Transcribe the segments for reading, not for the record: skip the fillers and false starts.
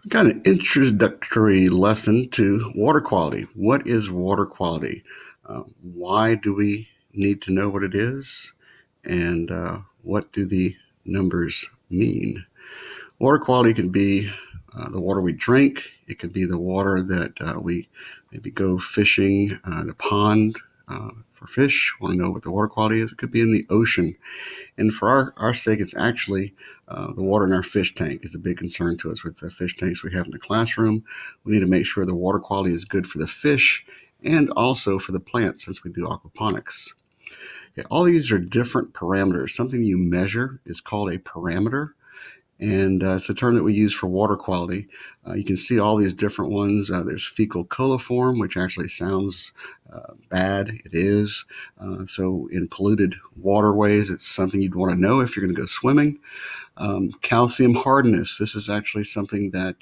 Got an introductory lesson to water quality. What is water quality? Why do we need to know what it is? And what do the numbers mean? Water quality can be the water we drink. It could be the water that we maybe go fishing in a pond for fish. Want to know what the water quality is? It could be in the ocean. And for our sake, it's actually the water in our fish tank is a big concern to us with the fish tanks we have in the classroom. We need to make sure the water quality is good for the fish and also for the plants since we do aquaponics. Okay, all these are different parameters. Something you measure is called a parameter, and it's a term that we use for water quality. You can see all these different ones. There's fecal coliform, which actually sounds bad. It is. So in polluted waterways, it's something you'd want to know if you're going to go swimming. Calcium hardness. This is actually something that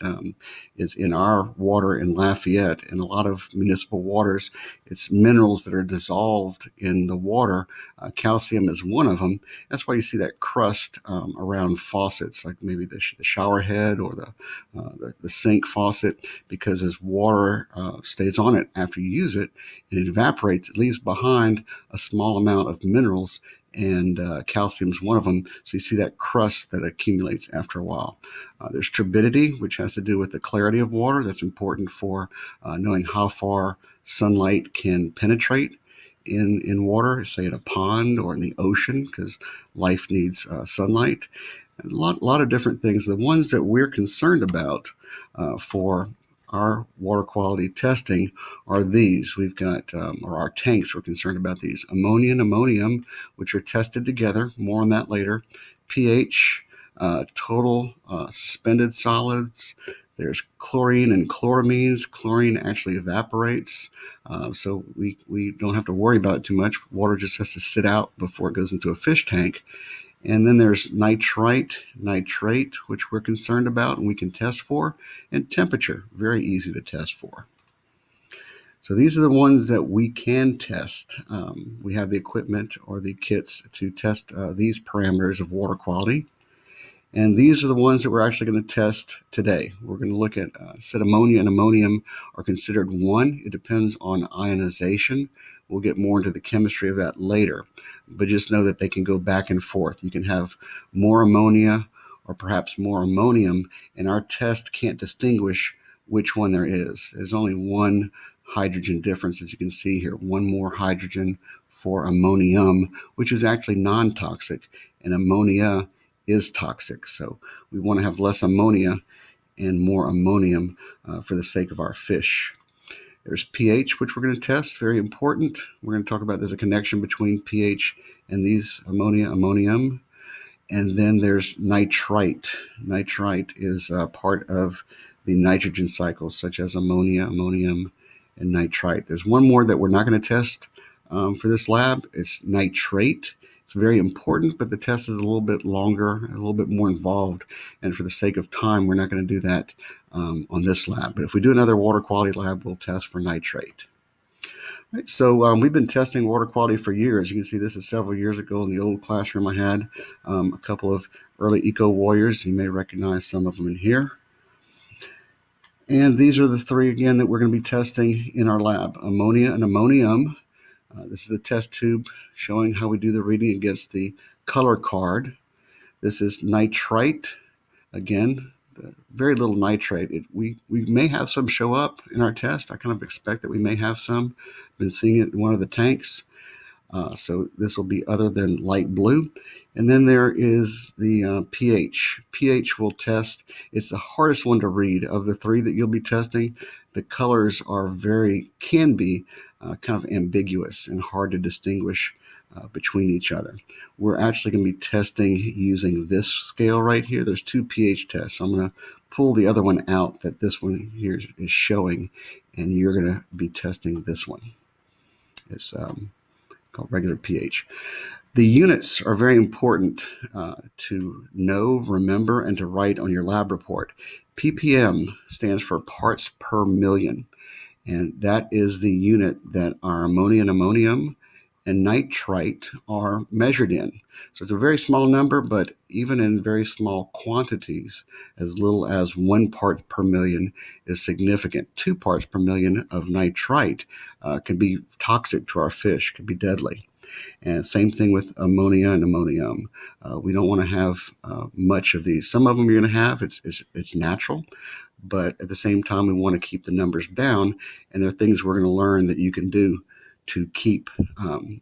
is in our water in Lafayette and a lot of municipal waters. It's minerals that are dissolved in the water. Calcium is one of them. That's why you see that crust around faucets, like maybe the shower head or the sink faucet, because as water stays on it after you use it, it evaporates. It leaves behind a small amount of minerals, and calcium is one of them. So you see that crust that accumulates after a while. There's turbidity, which has to do with the clarity of water. That's important for knowing how far sunlight can penetrate in water, say in a pond or in the ocean, because life needs sunlight. And a lot of different things. The ones that we're concerned about for our water quality testing are these. We've got, or our tanks, we're concerned about these. Ammonia and ammonium, which are tested together. More on that later. pH, total suspended solids. There's chlorine and chloramines. Chlorine actually evaporates, so we don't have to worry about it too much. Water just has to sit out before it goes into a fish tank. And then there's nitrite, nitrate, which we're concerned about and we can test for, and temperature, very easy to test for. So these are the ones that we can test. We have the equipment or the kits to test these parameters of water quality. And these are the ones that we're actually going to test today. We're going to look at, said ammonia and ammonium are considered one. It depends on ionization. We'll get more into the chemistry of that later. But just know that they can go back and forth. You can have more ammonia or perhaps more ammonium, and our test can't distinguish which one there is. There's only one hydrogen difference, as you can see here. One more hydrogen for ammonium, which is actually non-toxic, and ammonia is toxic. So we want to have less ammonia and more ammonium for the sake of our fish. There's pH, which we're going to test, very important. We're going to talk about there's a connection between pH and these ammonia, ammonium. And then there's nitrite. Nitrite is part of the nitrogen cycles, such as ammonia, ammonium, and nitrite. There's one more that we're not going to test for this lab. It's nitrate. It's very important, but the test is a little bit longer, a little bit more involved. And for the sake of time, we're not going to do that on this lab. But if we do another water quality lab, we'll test for nitrate. Right, so we've been testing water quality for years. You can see this is several years ago in the old classroom I had. A couple of early eco warriors. You may recognize some of them in here. And these are the three, again, that we're going to be testing in our lab. Ammonia and ammonium. This is the test tube showing how we do the reading against the color card. This is nitrite. Again, very little nitrate. We may have some show up in our test. I kind of expect that we may have some. Been seeing it in one of the tanks. So this will be other than light blue. And then there is the pH. pH will test. It's the hardest one to read of the three that you'll be testing. The colors are can be kind of ambiguous and hard to distinguish between each other. We're actually going to be testing using this scale right here. There's two pH tests. I'm going to pull the other one out that this one here is showing, and you're going to be testing this one. It's called regular pH. The units are very important to know, remember, and to write on your lab report. ppm stands for parts per million, and that is the unit that our ammonia and ammonium and nitrite are measured in. So it's a very small number, but even in very small quantities, as little as 1 part per million is significant. 2 parts per million of nitrite can be toxic to our fish, can be deadly. And same thing with ammonia and ammonium. We don't want to have much of these. Some of them you're going to have. It's natural, but at the same time, we want to keep the numbers down. And there are things we're going to learn that you can do to keep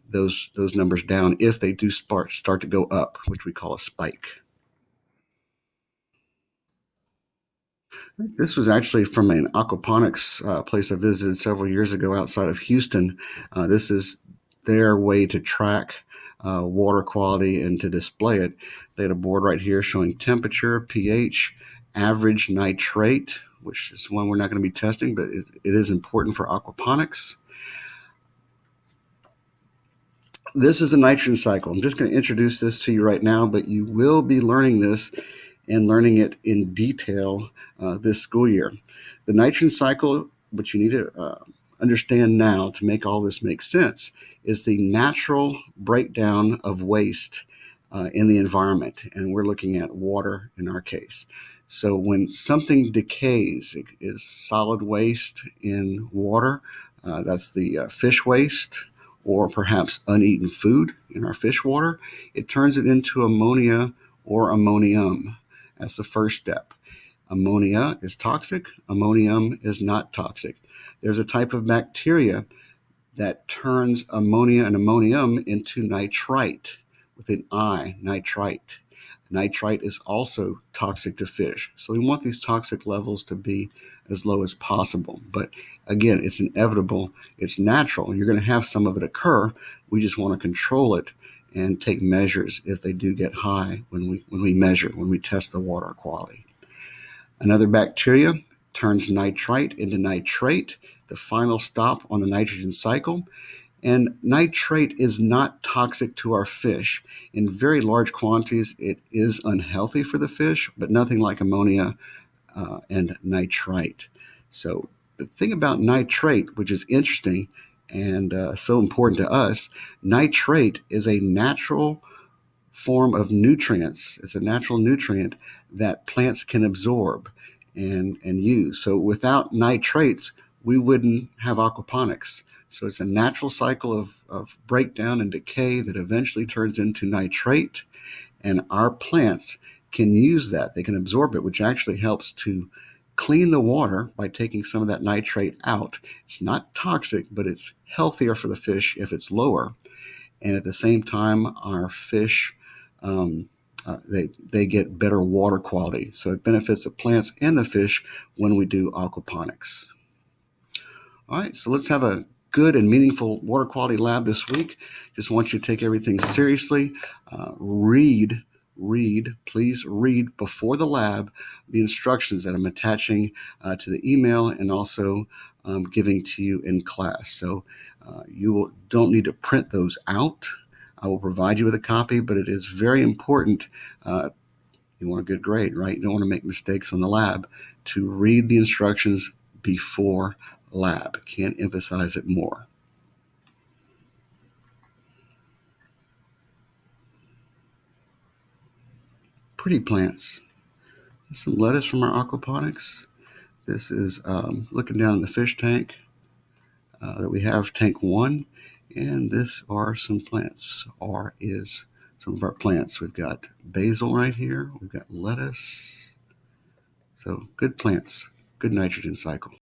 those numbers down if they do start to go up, which we call a spike. This was actually from an aquaponics place I visited several years ago outside of Houston. This is their way to track water quality and to display it. They had a board right here showing temperature, pH, average nitrate, which is one we're not going to be testing, but it is important for aquaponics. This is the nitrogen cycle. I'm just going to introduce this to you right now, but you will be learning this and learning it in detail this school year. The nitrogen cycle, which you need to understand now to make all this make sense, is the natural breakdown of waste in the environment. And we're looking at water in our case. So when something decays, it is solid waste in water. That's the fish waste, or perhaps uneaten food in our fish water. It turns it into ammonia or ammonium. That's the first step. Ammonia is toxic. Ammonium is not toxic. There's a type of bacteria that turns ammonia and ammonium into nitrite with an I, nitrite. Nitrite is also toxic to fish. So we want these toxic levels to be as low as possible. But again, it's inevitable. It's natural. You're going to have some of it occur. We just want to control it and take measures if they do get high when we measure, when we test the water quality. Another bacteria turns nitrite into nitrate, the final stop on the nitrogen cycle. And nitrate is not toxic to our fish. In very large quantities, it is unhealthy for the fish, but nothing like ammonia and nitrite. So the thing about nitrate, which is interesting and so important to us, nitrate is a natural form of nutrients. It's a natural nutrient that plants can absorb and use. So without nitrates, we wouldn't have aquaponics. So it's a natural cycle of breakdown and decay that eventually turns into nitrate, and our plants can use that. They can absorb it, which actually helps to clean the water by taking some of that nitrate out. It's not toxic, but it's healthier for the fish if it's lower. And at the same time, our fish, they get better water quality. So it benefits the plants and the fish when we do aquaponics. All right, so let's have a good and meaningful water quality lab this week. Just want you to take everything seriously. Please read before the lab the instructions that I'm attaching to the email and also giving to you in class. So don't need to print those out. I will provide you with a copy, but it is very important. You want a good grade, right? You don't want to make mistakes on the lab. To read the instructions before lab. Can't emphasize it more. Pretty plants. Some lettuce from our aquaponics. This is looking down in the fish tank that we have, tank 1. And this are some plants, or is some of our plants. We've got basil right here. We've got lettuce. So good plants, good nitrogen cycle.